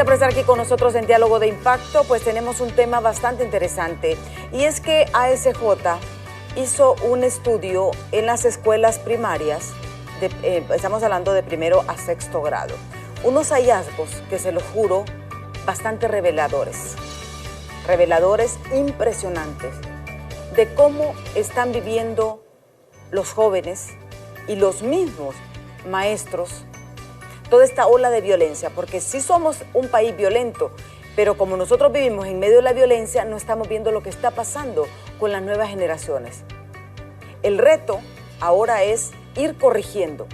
por estar aquí con nosotros en Diálogo de Impacto. Pues tenemos un tema bastante interesante y es que ASJ hizo un estudio en las escuelas primarias, estamos hablando de primero a sexto grado, unos hallazgos que se los juro bastante reveladores impresionantes de cómo están viviendo los jóvenes y los mismos maestros toda esta ola de violencia, porque sí somos un país violento, pero como nosotros vivimos en medio de la violencia, no estamos viendo lo que está pasando con las nuevas generaciones. El reto ahora es ir corrigiendo.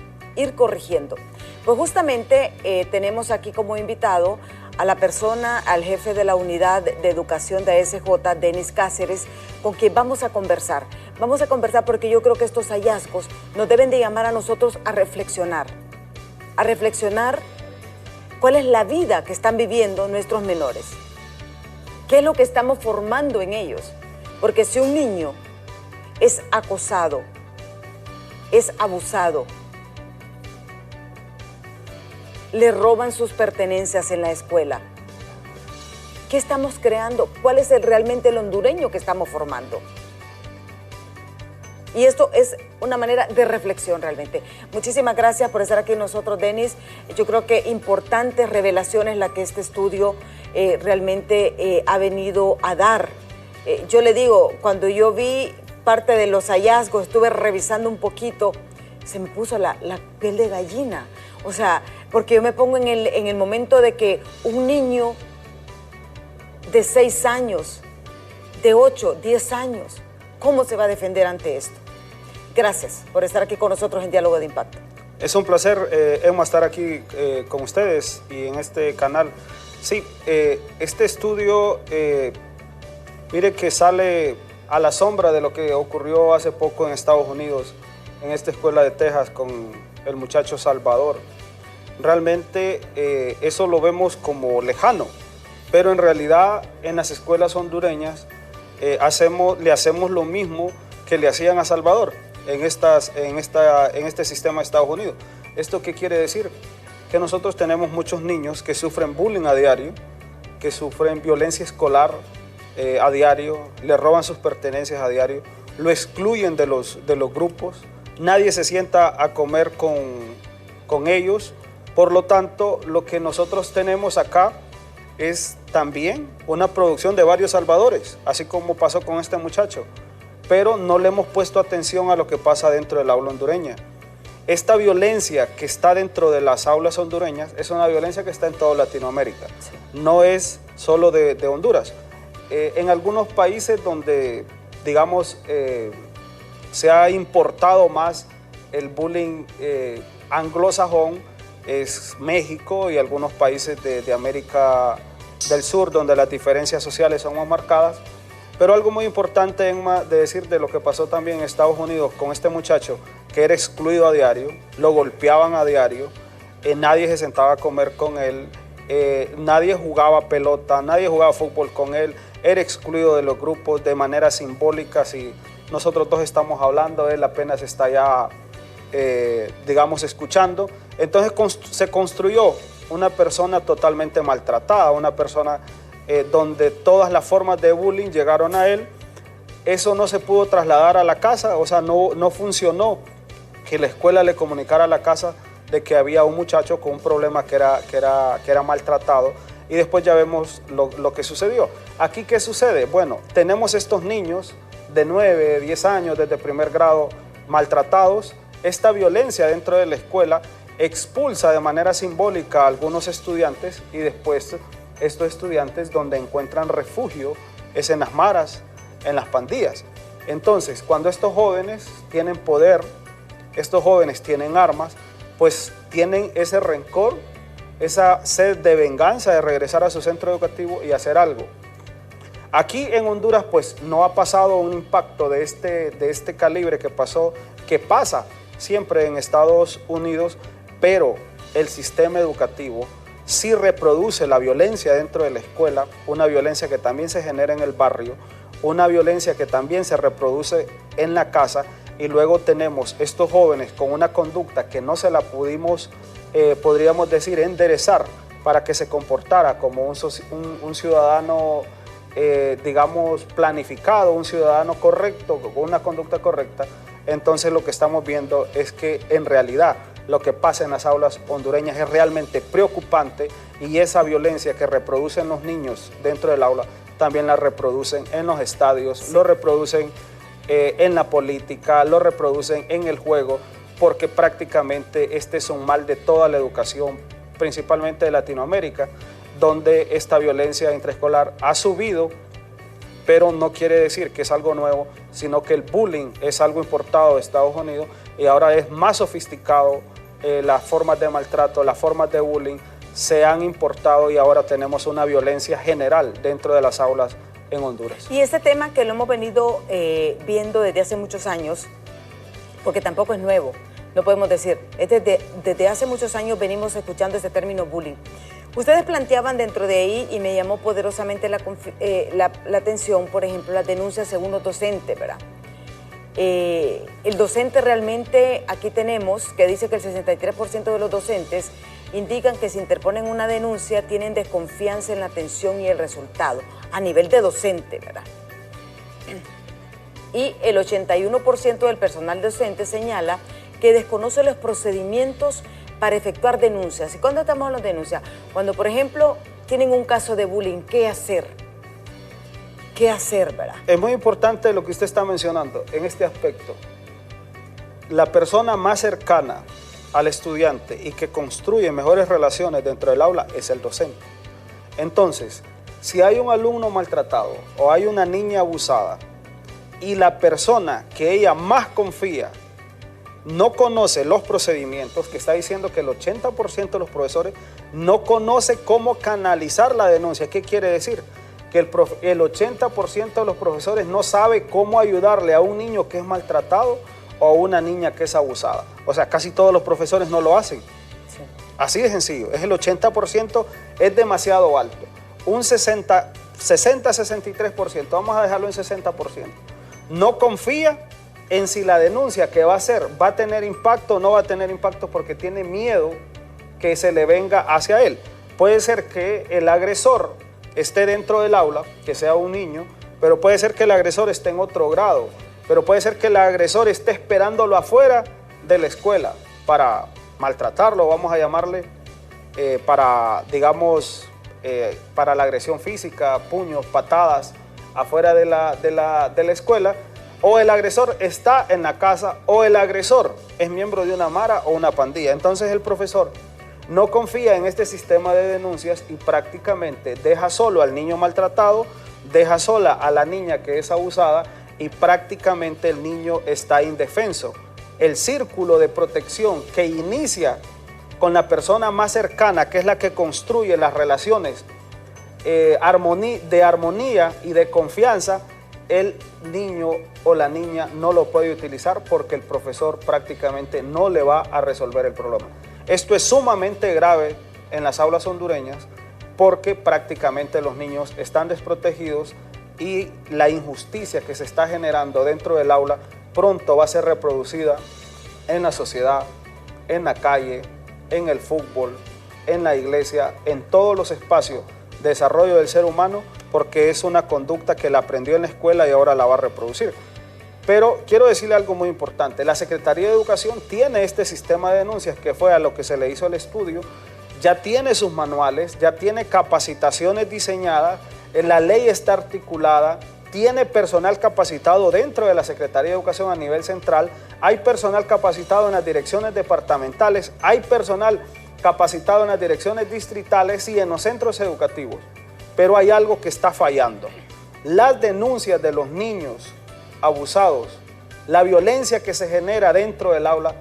Pues justamente tenemos aquí como invitado a la persona, al jefe de la unidad de educación de ASJ, Denis Cáceres, con quien vamos a conversar. Vamos a conversar porque yo creo que estos hallazgos nos deben de llamar a nosotros a reflexionar cuál es la vida que están viviendo nuestros menores, qué es lo que estamos formando en ellos, porque si un niño es acosado, es abusado, le roban sus pertenencias en la escuela, ¿qué estamos creando? ¿Cuál es realmente el hondureño que estamos formando? Y esto es una manera de reflexión realmente. Muchísimas gracias por estar aquí con nosotros, Denis. Yo creo que importantes revelaciones la que este estudio realmente ha venido a dar. Yo le digo, cuando yo vi parte de los hallazgos, estuve revisando un poquito, se me puso la piel de gallina. O sea, porque yo me pongo en el momento de que un niño de 6 años, de 8, 10 años, ¿cómo se va a defender ante esto? Gracias por estar aquí con nosotros en Diálogo de Impacto. Es un placer, Emma, estar aquí con ustedes y en este canal. Sí, este estudio, mire que sale a la sombra de lo que ocurrió hace poco en Estados Unidos, en esta escuela de Texas con el muchacho Salvador. Realmente eso lo vemos como lejano, pero en realidad en las escuelas hondureñas le hacemos lo mismo que le hacían a Salvador en este sistema de Estados Unidos. ¿Esto qué quiere decir? Que nosotros tenemos muchos niños que sufren bullying a diario, que sufren violencia escolar a diario, le roban sus pertenencias a diario, lo excluyen de los grupos, nadie se sienta a comer con ellos. Por lo tanto, lo que nosotros tenemos acá es también una producción de varios salvadores, así como pasó con este muchacho, pero no le hemos puesto atención a lo que pasa dentro del aula hondureña. Esta violencia que está dentro de las aulas hondureñas es una violencia que está en toda Latinoamérica, no es solo de Honduras. En algunos países donde, digamos, se ha importado más el bullying anglosajón, es México y algunos países de América del Sur, donde las diferencias sociales son más marcadas. Pero algo muy importante, Emma, de decir de lo que pasó también en Estados Unidos con este muchacho, que era excluido a diario, lo golpeaban a diario, nadie se sentaba a comer con él, nadie jugaba pelota, nadie jugaba fútbol con él, era excluido de los grupos de manera simbólica. Si nosotros dos estamos hablando, él apenas está ya, digamos, escuchando. Entonces se construyó una persona totalmente maltratada, una persona donde todas las formas de bullying llegaron a él. Eso no se pudo trasladar a la casa, o sea, no funcionó que la escuela le comunicara a la casa de que había un muchacho con un problema que era maltratado, y después ya vemos lo que sucedió. Aquí, ¿qué sucede? Bueno, tenemos estos niños de 9, 10 años, desde primer grado, maltratados. Esta violencia dentro de la escuela expulsa de manera simbólica a algunos estudiantes, y después estos estudiantes donde encuentran refugio es en las maras, en las pandillas. Entonces, cuando estos jóvenes tienen poder, estos jóvenes tienen armas, pues tienen ese rencor, esa sed de venganza, de regresar a su centro educativo y hacer algo. Aquí en Honduras pues no ha pasado un impacto de este calibre que pasa siempre en Estados Unidos, pero el sistema educativo sí reproduce la violencia dentro de la escuela, una violencia que también se genera en el barrio, una violencia que también se reproduce en la casa, y luego tenemos estos jóvenes con una conducta que no se la podríamos decir, enderezar para que se comportara como un ciudadano, digamos, planificado, un ciudadano correcto, con una conducta correcta. Entonces lo que estamos viendo es que en realidad lo que pasa en las aulas hondureñas es realmente preocupante, y esa violencia que reproducen los niños dentro del aula también la reproducen en los estadios, sí, lo reproducen en la política, lo reproducen en el juego, porque prácticamente este es un mal de toda la educación, principalmente de Latinoamérica, donde esta violencia intraescolar ha subido, pero no quiere decir que es algo nuevo, sino que el bullying es algo importado de Estados Unidos y ahora es más sofisticado. Las formas de maltrato, las formas de bullying se han importado y ahora tenemos una violencia general dentro de las aulas en Honduras. Y este tema que lo hemos venido viendo desde hace muchos años, porque tampoco es nuevo, no podemos decir, es desde hace muchos años venimos escuchando este término bullying. Ustedes planteaban dentro de ahí, y me llamó poderosamente la atención, por ejemplo, las denuncias según los docentes, ¿verdad? El docente realmente, aquí tenemos que dice que el 63% de los docentes indican que si interponen una denuncia tienen desconfianza en la atención y el resultado, a nivel de docente, ¿verdad? Y el 81% del personal docente señala que desconoce los procedimientos para efectuar denuncias. ¿Y cuándo estamos hablando de denuncias? Cuando, por ejemplo, tienen un caso de bullying, ¿qué hacer? ¿Qué hacer, verdad? Es muy importante lo que usted está mencionando en este aspecto. La persona más cercana al estudiante y que construye mejores relaciones dentro del aula es el docente. Entonces, si hay un alumno maltratado o hay una niña abusada y la persona que ella más confía no conoce los procedimientos, que está diciendo que el 80% de los profesores no conoce cómo canalizar la denuncia. ¿Qué quiere decir? Que el 80% de los profesores no sabe cómo ayudarle a un niño que es maltratado o a una niña que es abusada. O sea, casi todos los profesores no lo hacen. Sí. Así de sencillo, es el 80%, es demasiado alto. Un 60-63%, vamos a dejarlo en 60%. No confía en si la denuncia que va a hacer va a tener impacto o no va a tener impacto, porque tiene miedo que se le venga hacia él. Puede ser que el agresor esté dentro del aula, que sea un niño, pero puede ser que el agresor esté en otro grado, pero puede ser que el agresor esté esperándolo afuera de la escuela para maltratarlo, vamos a llamarle, para, digamos, para la agresión física, puños, patadas, afuera de la escuela, o el agresor está en la casa, o el agresor es miembro de una mara o una pandilla. Entonces el profesor no confía en este sistema de denuncias y prácticamente deja solo al niño maltratado, deja sola a la niña que es abusada y prácticamente el niño está indefenso. El círculo de protección que inicia con la persona más cercana, que es la que construye las relaciones de armonía y de confianza, el niño o la niña no lo puede utilizar porque el profesor prácticamente no le va a resolver el problema. Esto es sumamente grave en las aulas hondureñas porque prácticamente los niños están desprotegidos y la injusticia que se está generando dentro del aula pronto va a ser reproducida en la sociedad, en la calle, en el fútbol, en la iglesia, en todos los espacios de desarrollo del ser humano, porque es una conducta que la aprendió en la escuela y ahora la va a reproducir. Pero quiero decirle algo muy importante, la Secretaría de Educación tiene este sistema de denuncias que fue a lo que se le hizo el estudio, ya tiene sus manuales, ya tiene capacitaciones diseñadas, la ley está articulada, tiene personal capacitado dentro de la Secretaría de Educación a nivel central, hay personal capacitado en las direcciones departamentales, hay personal capacitado en las direcciones distritales y en los centros educativos. Pero hay algo que está fallando. Las denuncias de los niños abusados, la violencia que se genera dentro del aula,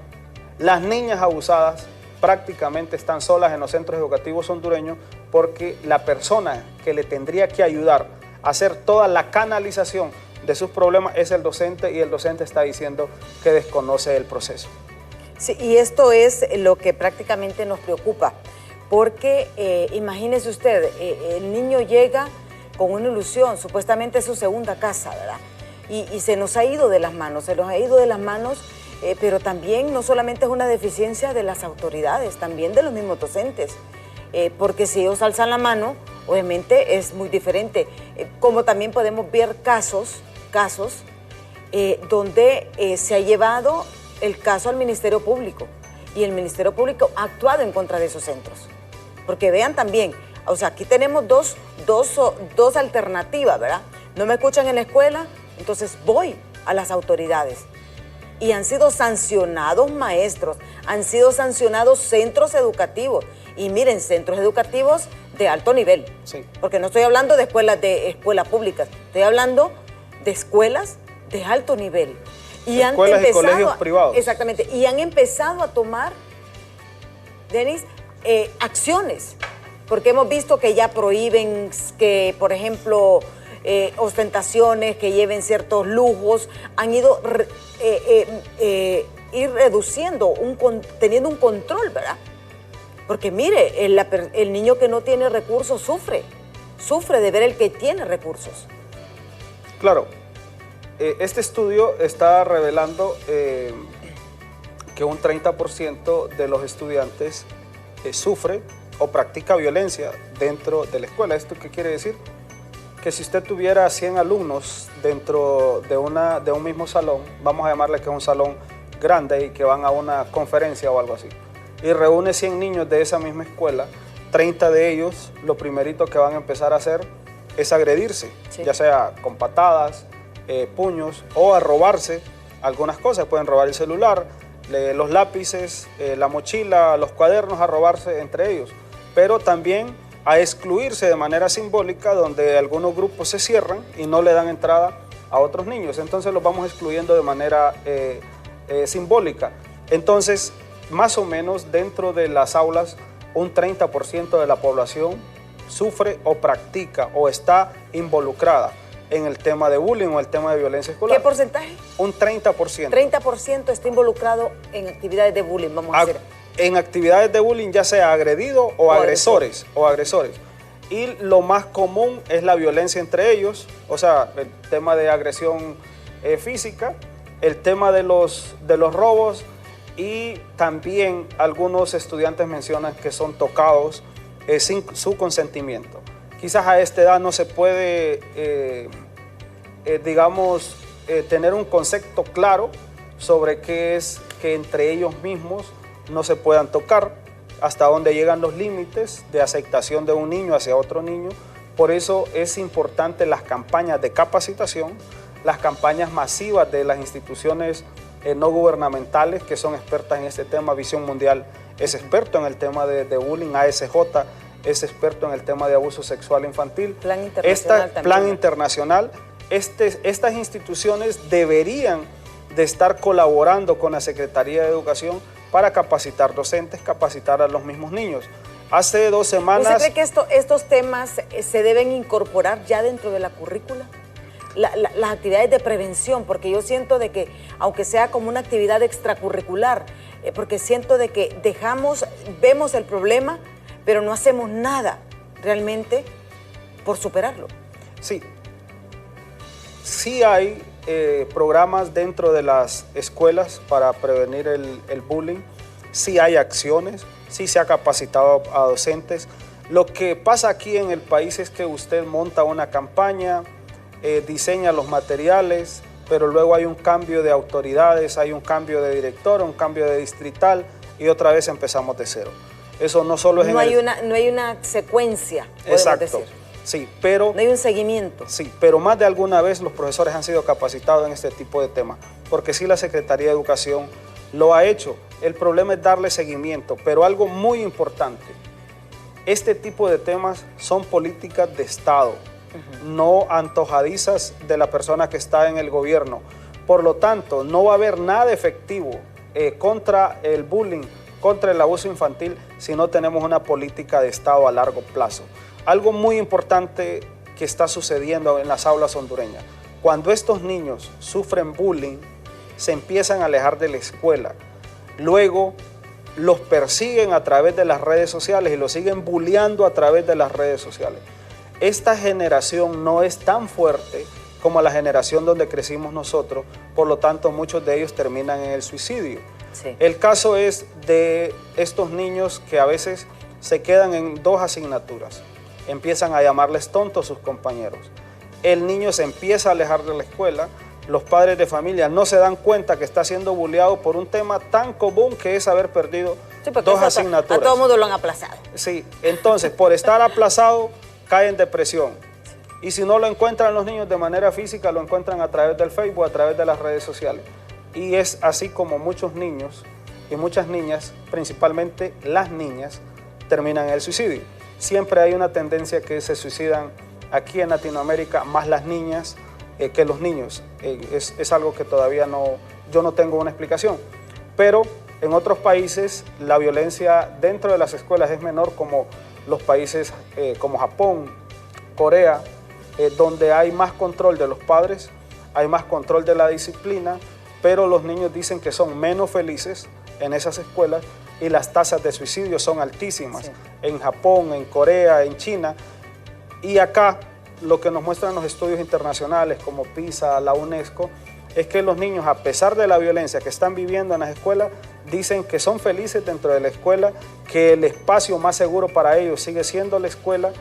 las niñas abusadas prácticamente están solas en los centros educativos hondureños porque la persona que le tendría que ayudar a hacer toda la canalización de sus problemas es el docente, y el docente está diciendo que desconoce el proceso. Sí, y esto es lo que prácticamente nos preocupa, porque imagínese usted, el niño llega con una ilusión, supuestamente es su segunda casa, ¿verdad? Y se nos ha ido de las manos, pero también no solamente es una deficiencia de las autoridades, también de los mismos docentes. porque si ellos alzan la mano, obviamente es muy diferente. Como también podemos ver casos donde se ha llevado el caso al Ministerio Público y el Ministerio Público ha actuado en contra de esos centros. Porque vean también, o sea, aquí tenemos dos alternativas, ¿verdad? No me escuchan en la escuela, entonces voy a las autoridades. Y han sido sancionados maestros, han sido sancionados centros educativos. Y miren, centros educativos de alto nivel. Sí. Porque no estoy hablando de escuelas públicas, estoy hablando de escuelas de alto nivel. Y escuelas y colegios privados. Exactamente. Y han empezado a tomar, Denis, acciones. Porque hemos visto que ya prohíben que, por ejemplo, ostentaciones, que lleven ciertos lujos, han ido ir reduciendo, teniendo un control, ¿verdad? Porque mire, el niño que no tiene recursos sufre de ver el que tiene recursos. Claro, este estudio está revelando que un 30% de los estudiantes sufre o practica violencia dentro de la escuela. ¿Esto qué quiere decir? Que si usted tuviera 100 alumnos dentro de un mismo salón, vamos a llamarle que es un salón grande y que van a una conferencia o algo así, y reúne 100 niños de esa misma escuela, 30 de ellos, lo primerito que van a empezar a hacer es agredirse, sí, ya sea con patadas, puños o a robarse algunas cosas. Pueden robar el celular, los lápices, la mochila, los cuadernos, a robarse entre ellos, pero también a excluirse de manera simbólica, donde algunos grupos se cierran y no le dan entrada a otros niños. Entonces los vamos excluyendo de manera simbólica. Entonces, más o menos dentro de las aulas, un 30% de la población sufre o practica o está involucrada en el tema de bullying o el tema de violencia escolar. ¿Qué porcentaje? Un 30%. 30% está involucrado en actividades de bullying, vamos a decir. En actividades de bullying, ya sea agredido o agresores. Y lo más común es la violencia entre ellos, o sea, el tema de agresión física, el tema de los robos, y también algunos estudiantes mencionan que son tocados sin su consentimiento. Quizás a esta edad no se puede, tener un concepto claro sobre qué es que entre ellos mismos no se puedan tocar, hasta dónde llegan los límites de aceptación de un niño hacia otro niño. Por eso es importante las campañas de capacitación, las campañas masivas de las instituciones no gubernamentales que son expertas en este tema. Visión Mundial es experto en el tema de bullying, ASJ es experto en el tema de abuso sexual infantil. Plan internacional también. Plan internacional. Estas instituciones deberían de estar colaborando con la Secretaría de Educación para capacitar docentes, capacitar a los mismos niños. Hace 2 semanas... ¿Usted cree que estos temas se deben incorporar ya dentro de la currícula? Las actividades de prevención, porque yo siento de que, aunque sea como una actividad extracurricular, porque siento de que vemos el problema, pero no hacemos nada realmente por superarlo. Sí hay programas dentro de las escuelas para prevenir el bullying, sí hay acciones, sí se ha capacitado a docentes. Lo que pasa aquí en el país es que usted monta una campaña, diseña los materiales, pero luego hay un cambio de autoridades, hay un cambio de director, un cambio de distrital y otra vez empezamos de cero. Eso no solo es no hay una secuencia, podemos decir. Sí, pero... No hay un seguimiento. Sí, pero más de alguna vez los profesores han sido capacitados en este tipo de temas, porque sí la Secretaría de Educación lo ha hecho. El problema es darle seguimiento, pero algo muy importante, este tipo de temas son políticas de Estado, no antojadizas de la persona que está en el gobierno. Por lo tanto, no va a haber nada efectivo contra el bullying, contra el abuso infantil, si no tenemos una política de Estado a largo plazo. Algo muy importante que está sucediendo en las aulas hondureñas: cuando estos niños sufren bullying, se empiezan a alejar de la escuela. Luego los persiguen a través de las redes sociales y los siguen bulleando a través de las redes sociales. Esta generación no es tan fuerte como la generación donde crecimos nosotros, por lo tanto muchos de ellos terminan en el suicidio. Sí. El caso es de estos niños que a veces se quedan en 2 asignaturas. Empiezan a llamarles tontos sus compañeros. El niño se empieza a alejar de la escuela. Los padres de familia no se dan cuenta que está siendo bulleado por un tema tan común que es haber perdido 2 asignaturas. A todo el mundo lo han aplazado. Sí, entonces por estar aplazado cae en depresión. Y si no lo encuentran los niños de manera física, lo encuentran a través del Facebook, a través de las redes sociales. Y es así como muchos niños y muchas niñas, principalmente las niñas, terminan en el suicidio. Siempre hay una tendencia que se suicidan aquí en Latinoamérica, más las niñas que los niños. Es algo que todavía yo no tengo una explicación. Pero en otros países la violencia dentro de las escuelas es menor, como los países como Japón, Corea, donde hay más control de los padres, hay más control de la disciplina, pero los niños dicen que son menos felices en esas escuelas y las tasas de suicidio son altísimas. Sí. En Japón, en Corea, en China. Y acá lo que nos muestran los estudios internacionales como PISA, la UNESCO, es que los niños, a pesar de la violencia que están viviendo en las escuelas, dicen que son felices dentro de la escuela, que el espacio más seguro para ellos sigue siendo la escuela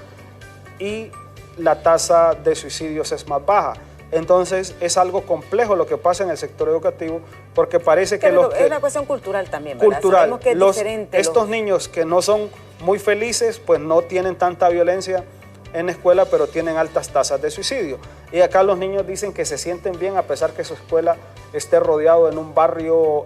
y la tasa de suicidios es más baja. Entonces es algo complejo lo que pasa en el sector educativo, porque parece que es una cuestión cultural también, ¿verdad? Cultural. Que es diferente. Estos niños que no son muy felices, pues no tienen tanta violencia en la escuela, pero tienen altas tasas de suicidio. Y acá los niños dicen que se sienten bien a pesar que su escuela esté rodeado en un barrio,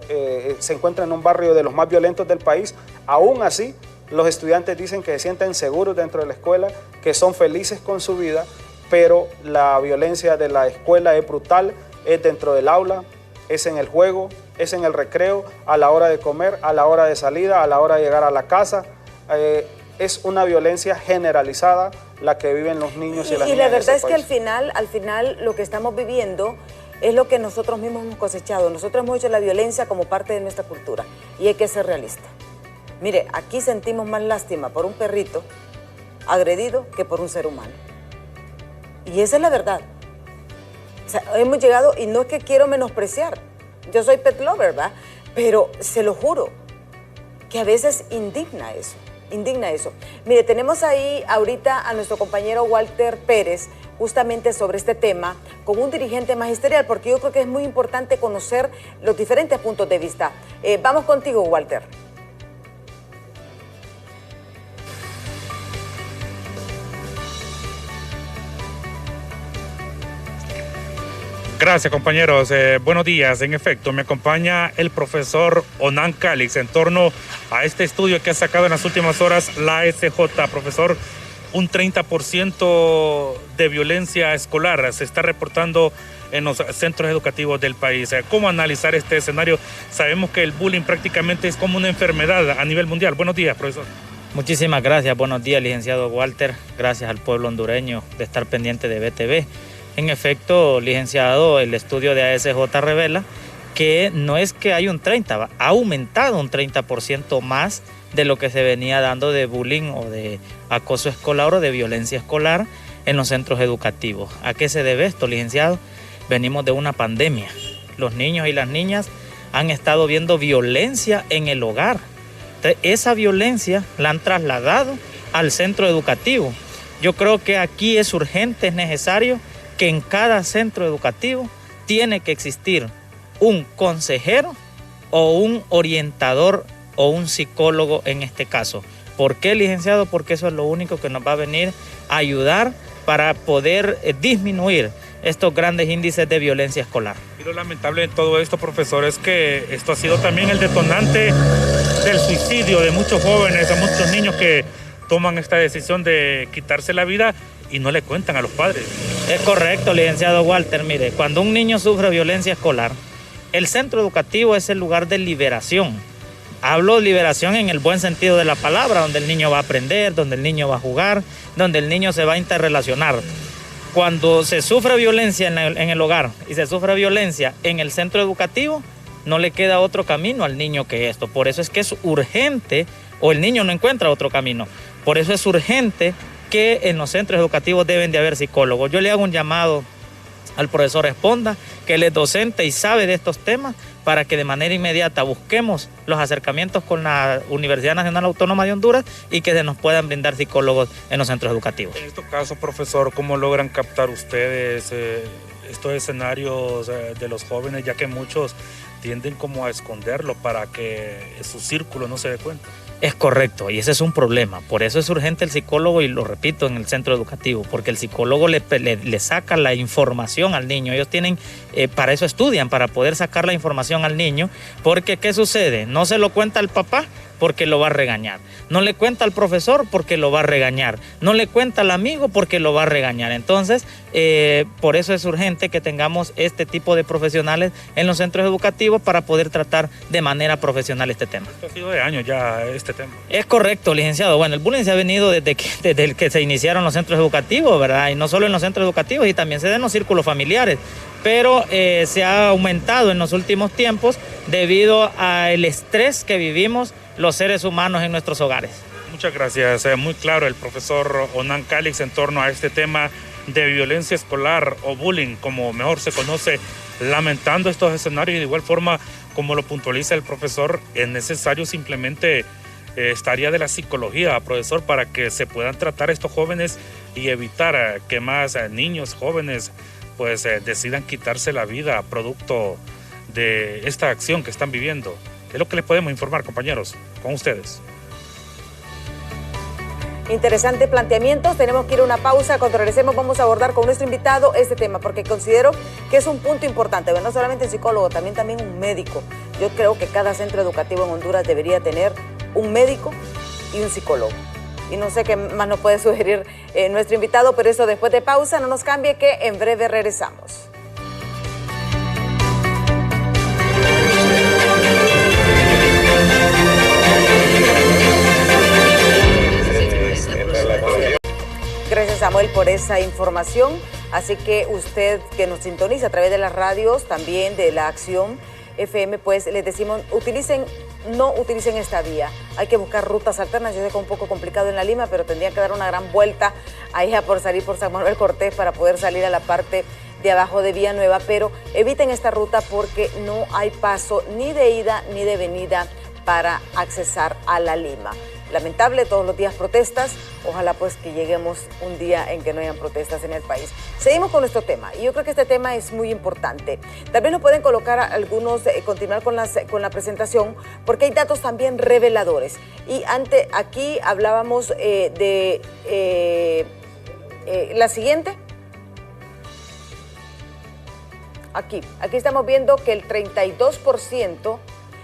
se encuentra en un barrio de los más violentos del país. Aún así, los estudiantes dicen que se sienten seguros dentro de la escuela, que son felices con su vida, pero la violencia de la escuela es brutal, es dentro del aula, es en el juego, es en el recreo, a la hora de comer, a la hora de salida, a la hora de llegar a la casa. Es una violencia generalizada la que viven los niños y las niñas. Y la verdad es que al final lo que estamos viviendo es lo que nosotros mismos hemos cosechado. Nosotros hemos hecho la violencia como parte de nuestra cultura y hay que ser realista. Mire, aquí sentimos más lástima por un perrito agredido que por un ser humano. Y esa es la verdad. O sea, hemos llegado, y no es que quiero menospreciar, yo soy pet lover, ¿verdad? Pero se lo juro, que a veces indigna eso. Mire, tenemos ahí ahorita a nuestro compañero Walter Pérez, justamente sobre este tema, con un dirigente magisterial, porque yo creo que es muy importante conocer los diferentes puntos de vista. Vamos contigo, Walter. Gracias, compañeros. Buenos días. En efecto, me acompaña el profesor Onan Calix en torno a este estudio que ha sacado en las últimas horas la ASJ. Profesor, un 30% de violencia escolar se está reportando en los centros educativos del país. ¿Cómo analizar este escenario? Sabemos que el bullying prácticamente es como una enfermedad a nivel mundial. Buenos días, profesor. Muchísimas gracias. Buenos días, licenciado Walter. Gracias al pueblo hondureño de estar pendiente de BTV. En efecto, licenciado, el estudio de ASJ revela que no es que hay un 30%, ha aumentado un 30% más de lo que se venía dando de bullying o de acoso escolar o de violencia escolar en los centros educativos. ¿A qué se debe esto, licenciado? Venimos de una pandemia. Los niños y las niñas han estado viendo violencia en el hogar. Esa violencia la han trasladado al centro educativo. Yo creo que aquí es urgente, es necesario que en cada centro educativo tiene que existir un consejero o un orientador o un psicólogo en este caso. ¿Por qué, licenciado? Porque eso es lo único que nos va a venir a ayudar para poder disminuir estos grandes índices de violencia escolar. Y lo lamentable de todo esto, profesor, es que esto ha sido también el detonante del suicidio de muchos jóvenes, de muchos niños que toman esta decisión de quitarse la vida y no le cuentan a los padres. Es correcto, licenciado Walter. Mire, cuando un niño sufre violencia escolar, el centro educativo es el lugar de liberación. Hablo de liberación en el buen sentido de la palabra, donde el niño va a aprender, donde el niño va a jugar, donde el niño se va a interrelacionar. Cuando se sufre violencia en el hogar y se sufre violencia en el centro educativo, no le queda otro camino al niño que esto. Por eso es que es urgente, o el niño no encuentra otro camino. Por eso es urgente que en los centros educativos deben de haber psicólogos. Yo le hago un llamado al profesor responda, que él es docente y sabe de estos temas, para que de manera inmediata busquemos los acercamientos con la Universidad Nacional Autónoma de Honduras y que se nos puedan brindar psicólogos en los centros educativos. En este caso, profesor, ¿cómo logran captar ustedes estos escenarios de los jóvenes, ya que muchos tienden como a esconderlo para que su círculo no se dé cuenta? Es correcto, y ese es un problema. Por eso es urgente el psicólogo, y lo repito, en el centro educativo, porque el psicólogo le saca la información al niño. Ellos tienen, para eso estudian, para poder sacar la información al niño, porque ¿qué sucede? No se lo cuenta al papá porque lo va a regañar. No le cuenta al profesor porque lo va a regañar. No le cuenta al amigo porque lo va a regañar. Entonces, por eso es urgente que tengamos este tipo de profesionales en los centros educativos para poder tratar de manera profesional este tema. Esto ha sido de años ya este tema. Es correcto, licenciado. Bueno, el bullying se ha venido desde que se iniciaron los centros educativos, ¿verdad? Y no solo en los centros educativos, y también se da en los círculos familiares. Pero se ha aumentado en los últimos tiempos debido al estrés que vivimos los seres humanos en nuestros hogares. Muchas gracias. Muy claro el profesor Onan Calix en torno a este tema de violencia escolar o bullying, como mejor se conoce, lamentando estos escenarios, y de igual forma, como lo puntualiza el profesor, es necesario simplemente esta área de la psicología, profesor, para que se puedan tratar estos jóvenes y evitar que más niños, jóvenes, pues decidan quitarse la vida producto de esta acción que están viviendo. Es lo que les podemos informar, compañeros, con ustedes. Interesante planteamiento. Tenemos que ir a una pausa. Cuando regresemos vamos a abordar con nuestro invitado este tema, porque considero que es un punto importante. No solamente un psicólogo, también un médico. Yo creo que cada centro educativo en Honduras debería tener un médico y un psicólogo. Y no sé qué más nos puede sugerir nuestro invitado, pero eso después de pausa. No nos cambie, que en breve regresamos. Gracias, Samuel, por esa información. Así que usted que nos sintoniza a través de las radios, también de la Acción FM, pues les decimos, no utilicen esta vía. Hay que buscar rutas alternas. Yo sé que es un poco complicado en La Lima, pero tendría que dar una gran vuelta ahí por salir por San Manuel Cortés para poder salir a la parte de abajo de Vía Nueva. Pero eviten esta ruta porque no hay paso ni de ida ni de venida para accesar a La Lima. Lamentable, todos los días protestas. Ojalá pues que lleguemos un día en que no hayan protestas en el país. Seguimos con nuestro tema, y yo creo que este tema es muy importante. Tal vez nos pueden colocar algunos, continuar con la presentación, porque hay datos también reveladores. Y aquí hablábamos de la siguiente. Aquí estamos viendo que el 52%,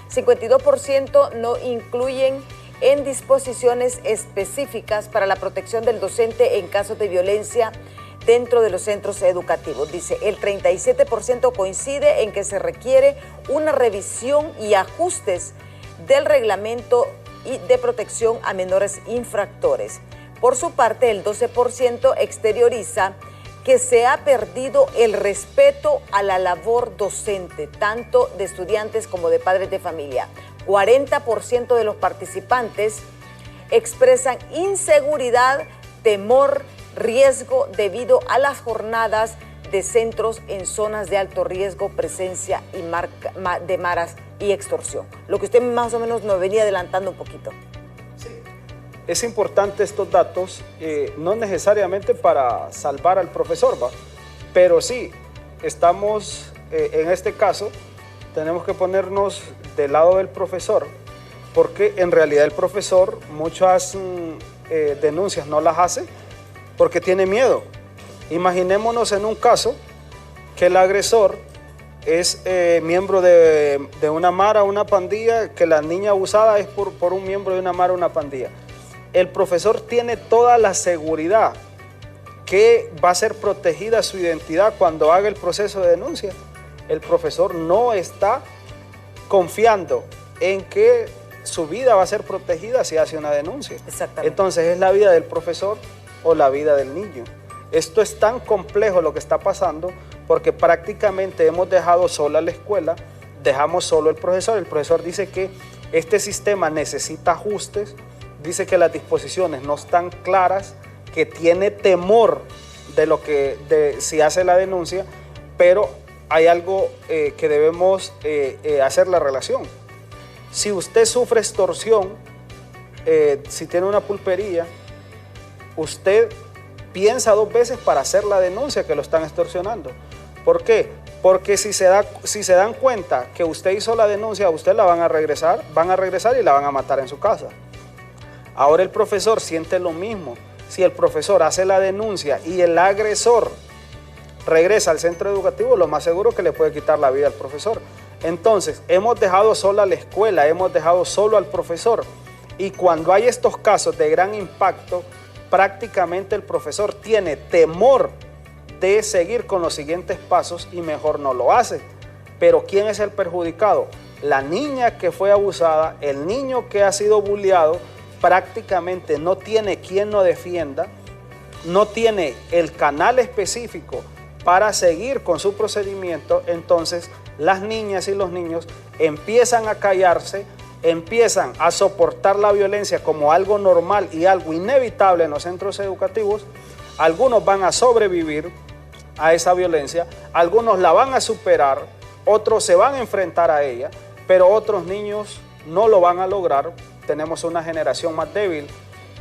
52% no incluyen en disposiciones específicas para la protección del docente en casos de violencia dentro de los centros educativos. Dice, el 37% coincide en que se requiere una revisión y ajustes del reglamento de protección a menores infractores. Por su parte, el 12% exterioriza que se ha perdido el respeto a la labor docente, tanto de estudiantes como de padres de familia. 40% de los participantes expresan inseguridad, temor, riesgo debido a las jornadas de centros en zonas de alto riesgo, presencia de maras y extorsión. Lo que usted más o menos nos venía adelantando un poquito. Sí. Es importante estos datos, no necesariamente para salvar al profesor, pero sí, estamos en este caso, tenemos que ponernos del lado del profesor, porque en realidad el profesor muchas denuncias no las hace porque tiene miedo. Imaginémonos en un caso que el agresor es miembro de una mara, una pandilla, que la niña abusada es por un miembro de una mara, una pandilla. El profesor tiene toda la seguridad que va a ser protegida su identidad cuando haga el proceso de denuncia. El profesor no está confiando en que su vida va a ser protegida si hace una denuncia. Exactamente. Entonces, ¿es la vida del profesor o la vida del niño? Esto es tan complejo lo que está pasando porque prácticamente hemos dejado sola la escuela, dejamos solo el profesor. El profesor dice que este sistema necesita ajustes, dice que las disposiciones no están claras, que tiene temor de si hace la denuncia, pero hay algo que debemos hacer la relación. Si usted sufre extorsión, si tiene una pulpería, usted piensa 2 veces para hacer la denuncia que lo están extorsionando. ¿Por qué? Porque si se dan cuenta que usted hizo la denuncia, a usted la van a regresar y la van a matar en su casa. Ahora el profesor siente lo mismo. Si el profesor hace la denuncia y el agresor regresa al centro educativo, lo más seguro es que le puede quitar la vida al profesor. Entonces, hemos dejado sola a la escuela, hemos dejado solo al profesor. Y cuando hay estos casos de gran impacto, prácticamente el profesor tiene temor de seguir con los siguientes pasos y mejor no lo hace. Pero ¿quién es el perjudicado? La niña que fue abusada, el niño que ha sido bulleado, prácticamente no tiene quien lo defienda, no tiene el canal específico para seguir con su procedimiento. Entonces las niñas y los niños empiezan a callarse, empiezan a soportar la violencia como algo normal y algo inevitable en los centros educativos. Algunos van a sobrevivir a esa violencia, algunos la van a superar, otros se van a enfrentar a ella, pero otros niños no lo van a lograr. Tenemos una generación más débil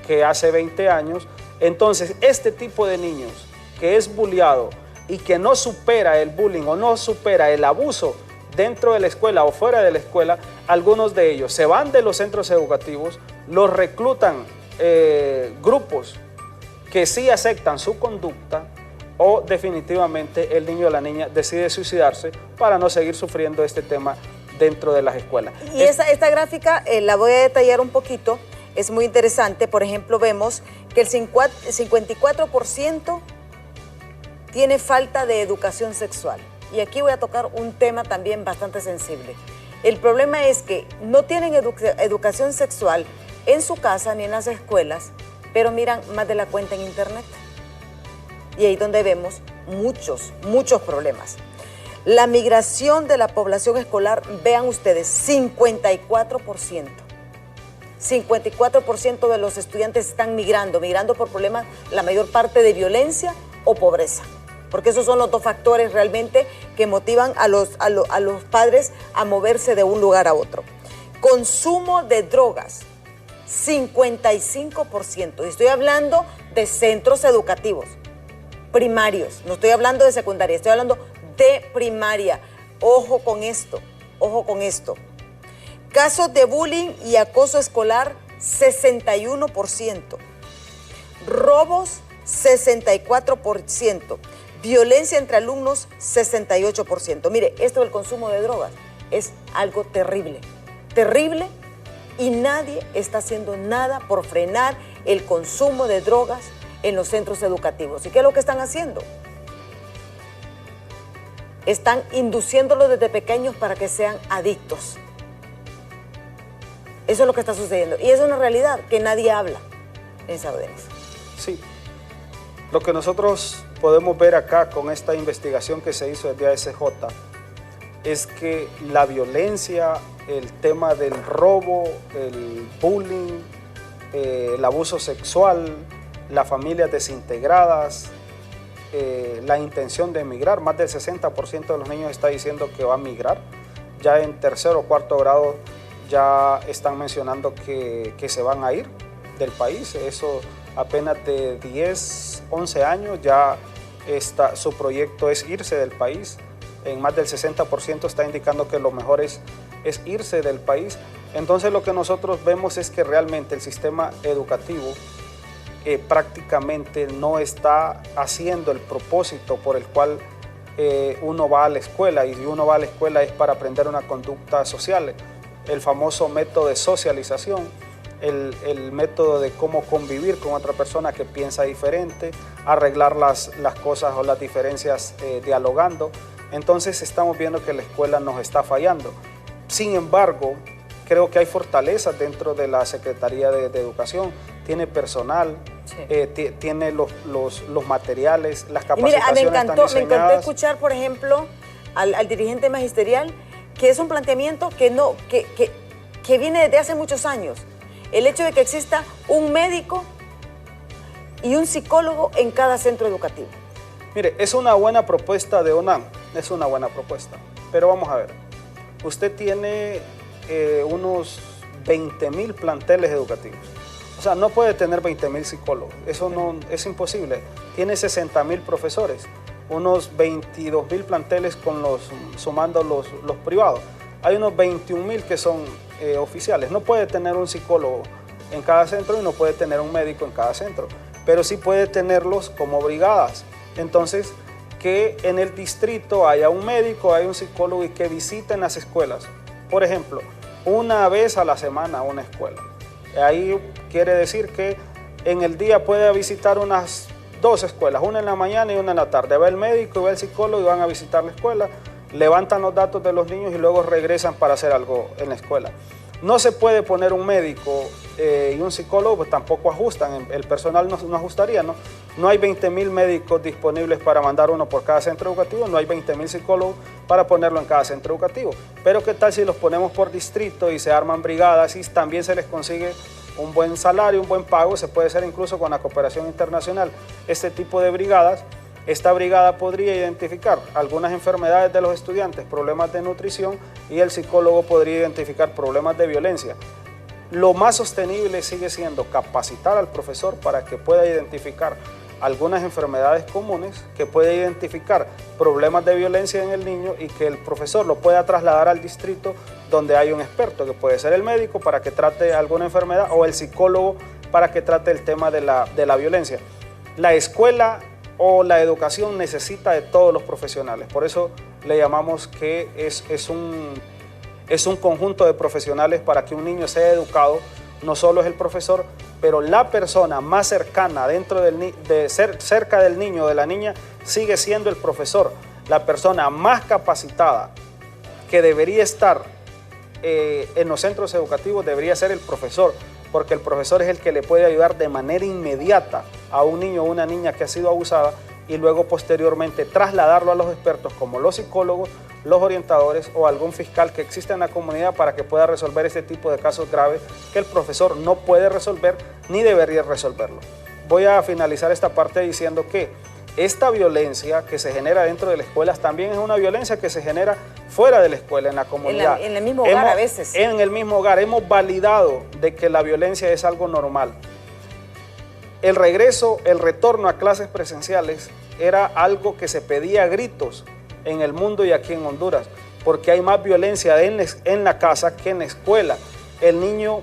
que hace 20 años. Entonces, este tipo de niños que es bulliado y que no supera el bullying o no supera el abuso dentro de la escuela o fuera de la escuela, algunos de ellos se van de los centros educativos, los reclutan grupos que sí aceptan su conducta, o definitivamente el niño o la niña decide suicidarse para no seguir sufriendo este tema dentro de las escuelas. Y esta gráfica la voy a detallar un poquito, es muy interesante. Por ejemplo, vemos que el 54% tiene falta de educación sexual. Y aquí voy a tocar un tema también bastante sensible. El problema es que no tienen educación sexual en su casa ni en las escuelas, pero miran más de la cuenta en internet. Y ahí donde vemos muchos problemas. La migración de la población escolar, vean ustedes, 54%. 54% de los estudiantes están migrando por problemas, la mayor parte de violencia o pobreza. Porque esos son los 2 factores realmente que motivan a los padres a moverse de un lugar a otro. Consumo de drogas, 55%. Y estoy hablando de centros educativos primarios, no estoy hablando de secundaria, estoy hablando de primaria. Ojo con esto, ojo con esto. Casos de bullying y acoso escolar, 61%. Robos, 64%. Violencia entre alumnos, 68%. Mire, esto del consumo de drogas es algo terrible, terrible, y nadie está haciendo nada por frenar el consumo de drogas en los centros educativos. ¿Y qué es lo que están haciendo? Están induciéndolos desde pequeños para que sean adictos. Eso es lo que está sucediendo. Y es una realidad que nadie habla en Sabedenis. Sí. Lo que nosotros podemos ver acá con esta investigación que se hizo desde ASJ es que la violencia, el tema del robo, el bullying, el abuso sexual, las familias desintegradas, la intención de emigrar, más del 60% de los niños está diciendo que va a migrar. Ya en 3er o 4º grado ya están mencionando que se van a ir del país. Eso apenas de 10, 11 años ya su proyecto es irse del país. En más del 60% está indicando que lo mejor es irse del país. Entonces lo que nosotros vemos es que realmente el sistema educativo prácticamente no está haciendo el propósito por el cual uno va a la escuela, y si uno va a la escuela es para aprender una conducta social, el famoso método de socialización, el método de cómo convivir con otra persona que piensa diferente, arreglar las cosas o las diferencias dialogando. Entonces estamos viendo que la escuela nos está fallando. Sin embargo, creo que hay fortalezas dentro de la Secretaría de Educación. Tiene personal, sí. Tiene los materiales, las capacitaciones. Mire, me encantó escuchar, por ejemplo, al dirigente magisterial, que es un planteamiento que viene desde hace muchos años. El hecho de que exista un médico y un psicólogo en cada centro educativo. Mire, es una buena propuesta de ONAM. es una buena propuesta. Pero vamos a ver, usted tiene unos 20.000 planteles educativos. O sea, no puede tener 20.000 psicólogos, eso no, es imposible. Tiene 60.000 profesores, unos 22.000 planteles sumando los privados. Hay unos 21.000 que son oficiales. No puede tener un psicólogo en cada centro y no puede tener un médico en cada centro, pero sí puede tenerlos como brigadas. Entonces, que en el distrito haya un médico, haya un psicólogo y que visiten las escuelas. Por ejemplo, una vez a la semana una escuela. Ahí quiere decir que en el día puede visitar unas 2 escuelas, una en la mañana y una en la tarde. Va el médico y va el psicólogo y van a visitar la escuela, levantan los datos de los niños y luego regresan para hacer algo en la escuela. No se puede poner un médico y un psicólogo, pues tampoco ajustan, el personal no ajustaría, ¿no? No hay 20.000 médicos disponibles para mandar uno por cada centro educativo, no hay 20.000 psicólogos para ponerlo en cada centro educativo. Pero ¿qué tal si los ponemos por distrito y se arman brigadas y también se les consigue un buen salario, un buen pago? Se puede hacer incluso con la cooperación internacional este tipo de brigadas. Esta brigada podría identificar algunas enfermedades de los estudiantes, problemas de nutrición, y el psicólogo podría identificar problemas de violencia. Lo más sostenible sigue siendo capacitar al profesor para que pueda identificar algunas enfermedades comunes, que pueda identificar problemas de violencia en el niño y que el profesor lo pueda trasladar al distrito donde hay un experto, que puede ser el médico para que trate alguna enfermedad o el psicólogo para que trate el tema de la violencia. La escuela o la educación necesita de todos los profesionales, por eso le llamamos que es un conjunto de profesionales para que un niño sea educado. No solo es el profesor, pero la persona más cercana cerca del niño o de la niña sigue siendo el profesor. La persona más capacitada que debería estar en los centros educativos debería ser el profesor, porque el profesor es el que le puede ayudar de manera inmediata a un niño o una niña que ha sido abusada y luego posteriormente trasladarlo a los expertos como los psicólogos, los orientadores o algún fiscal que exista en la comunidad para que pueda resolver este tipo de casos graves que el profesor no puede resolver ni debería resolverlo. Voy a finalizar esta parte diciendo que esta violencia que se genera dentro de las escuelas también es una violencia que se genera fuera de la escuela, en la comunidad. En el mismo hogar a veces. En el mismo hogar. Hemos validado de que la violencia es algo normal. El retorno a clases presenciales era algo que se pedía a gritos en el mundo y aquí en Honduras, porque hay más violencia en la casa que en la escuela. El niño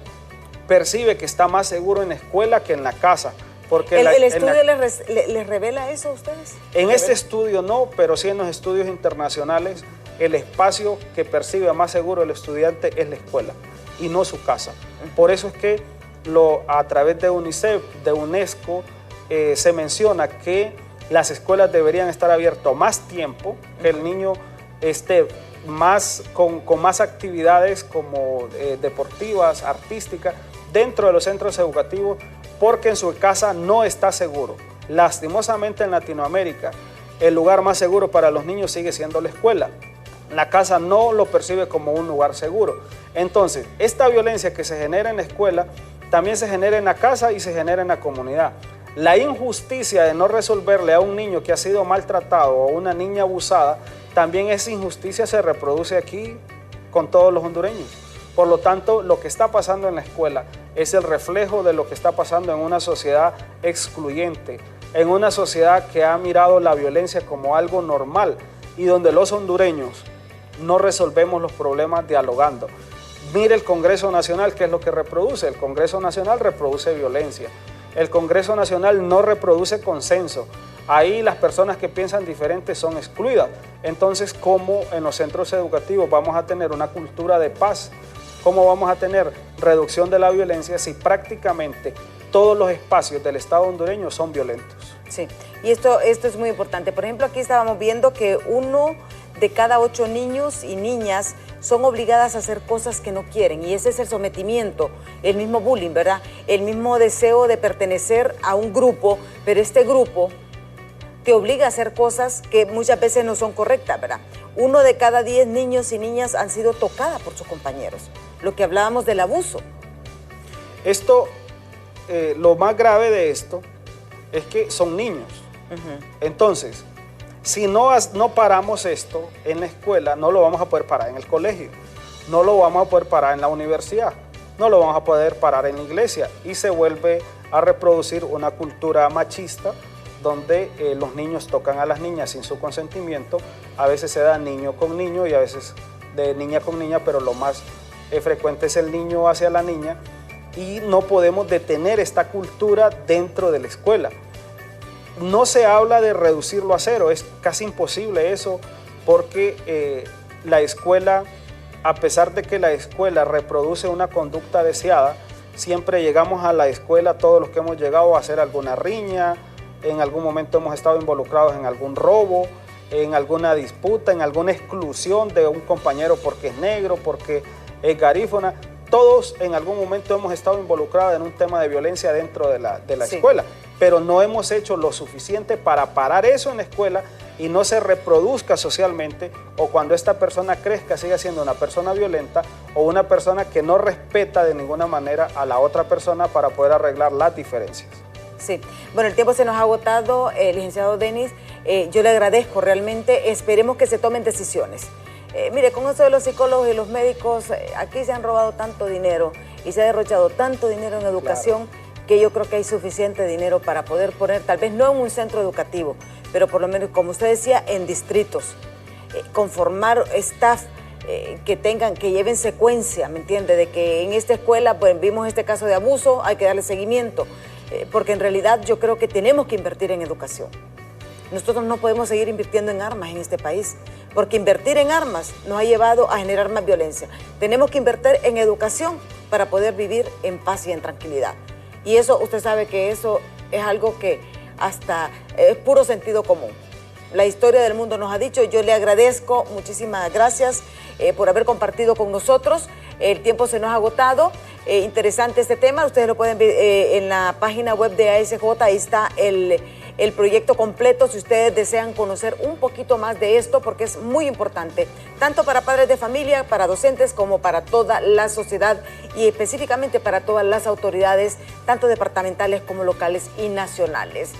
percibe que está más seguro en la escuela que en la casa. Porque ¿El estudio les revela eso a ustedes? En este estudio no, pero sí en los estudios internacionales, el espacio que percibe más seguro el estudiante es la escuela y no su casa. Por eso es que a través de UNICEF, de UNESCO, se menciona que las escuelas deberían estar abiertas más tiempo, que el niño esté con más actividades como deportivas, artísticas, dentro de los centros educativos, porque en su casa no está seguro. Lastimosamente en Latinoamérica, el lugar más seguro para los niños sigue siendo la escuela. La casa no lo percibe como un lugar seguro. Entonces, esta violencia que se genera en la escuela, también se genera en la casa y se genera en la comunidad. La injusticia de no resolverle a un niño que ha sido maltratado o a una niña abusada, también esa injusticia se reproduce aquí con todos los hondureños. Por lo tanto, lo que está pasando en la escuela es el reflejo de lo que está pasando en una sociedad excluyente, en una sociedad que ha mirado la violencia como algo normal y donde los hondureños no resolvemos los problemas dialogando. Mire el Congreso Nacional, ¿qué es lo que reproduce? El Congreso Nacional reproduce violencia. El Congreso Nacional no reproduce consenso. Ahí las personas que piensan diferente son excluidas. Entonces, ¿cómo en los centros educativos vamos a tener una cultura de paz? ¿Cómo vamos a tener reducción de la violencia si prácticamente todos los espacios del Estado hondureño son violentos? Sí, y esto es muy importante. Por ejemplo, aquí estábamos viendo que 1 de cada 8 niños y niñas son obligadas a hacer cosas que no quieren, y ese es el sometimiento, el mismo bullying, ¿verdad? El mismo deseo de pertenecer a un grupo, pero este grupo te obliga a hacer cosas que muchas veces no son correctas, ¿verdad? 1 de cada 10 niños y niñas han sido tocadas por sus compañeros, lo que hablábamos del abuso. Esto, lo más grave de esto es que son niños. Entonces, Si no paramos esto en la escuela, no lo vamos a poder parar en el colegio, no lo vamos a poder parar en la universidad, no lo vamos a poder parar en la iglesia y se vuelve a reproducir una cultura machista donde los niños tocan a las niñas sin su consentimiento. A veces se da niño con niño y a veces de niña con niña, pero lo más frecuente es el niño hacia la niña, y no podemos detener esta cultura dentro de la escuela. No se habla de reducirlo a cero, es casi imposible eso, porque la escuela, a pesar de que la escuela reproduce una conducta deseada, siempre llegamos a la escuela, todos los que hemos llegado, a hacer alguna riña, en algún momento hemos estado involucrados en algún robo, en alguna disputa, en alguna exclusión de un compañero porque es negro, porque es garífuna. Todos en algún momento hemos estado involucrados en un tema de violencia dentro de la Sí. escuela, pero no hemos hecho lo suficiente para parar eso en la escuela y no se reproduzca socialmente, o cuando esta persona crezca siga siendo una persona violenta o una persona que no respeta de ninguna manera a la otra persona para poder arreglar las diferencias. Sí, bueno, el tiempo se nos ha agotado, licenciado Denis, yo le agradezco realmente, esperemos que se tomen decisiones. Mire, con eso de los psicólogos y los médicos, aquí se han robado tanto dinero y se ha derrochado tanto dinero en educación, claro, que yo creo que hay suficiente dinero para poder poner, tal vez no en un centro educativo, pero por lo menos, como usted decía, en distritos, conformar staff que lleven secuencia, ¿me entiende? De que en esta escuela, pues vimos este caso de abuso, hay que darle seguimiento, porque en realidad yo creo que tenemos que invertir en educación. Nosotros no podemos seguir invirtiendo en armas en este país, porque invertir en armas nos ha llevado a generar más violencia. Tenemos que invertir en educación para poder vivir en paz y en tranquilidad. Y eso, usted sabe que eso es algo que hasta es puro sentido común. La historia del mundo nos ha dicho. Yo le agradezco, muchísimas gracias por haber compartido con nosotros. El tiempo se nos ha agotado. Interesante este tema. Ustedes lo pueden ver en la página web de ASJ. Ahí está el proyecto completo, si ustedes desean conocer un poquito más de esto, porque es muy importante, tanto para padres de familia, para docentes, como para toda la sociedad y específicamente para todas las autoridades, tanto departamentales como locales y nacionales.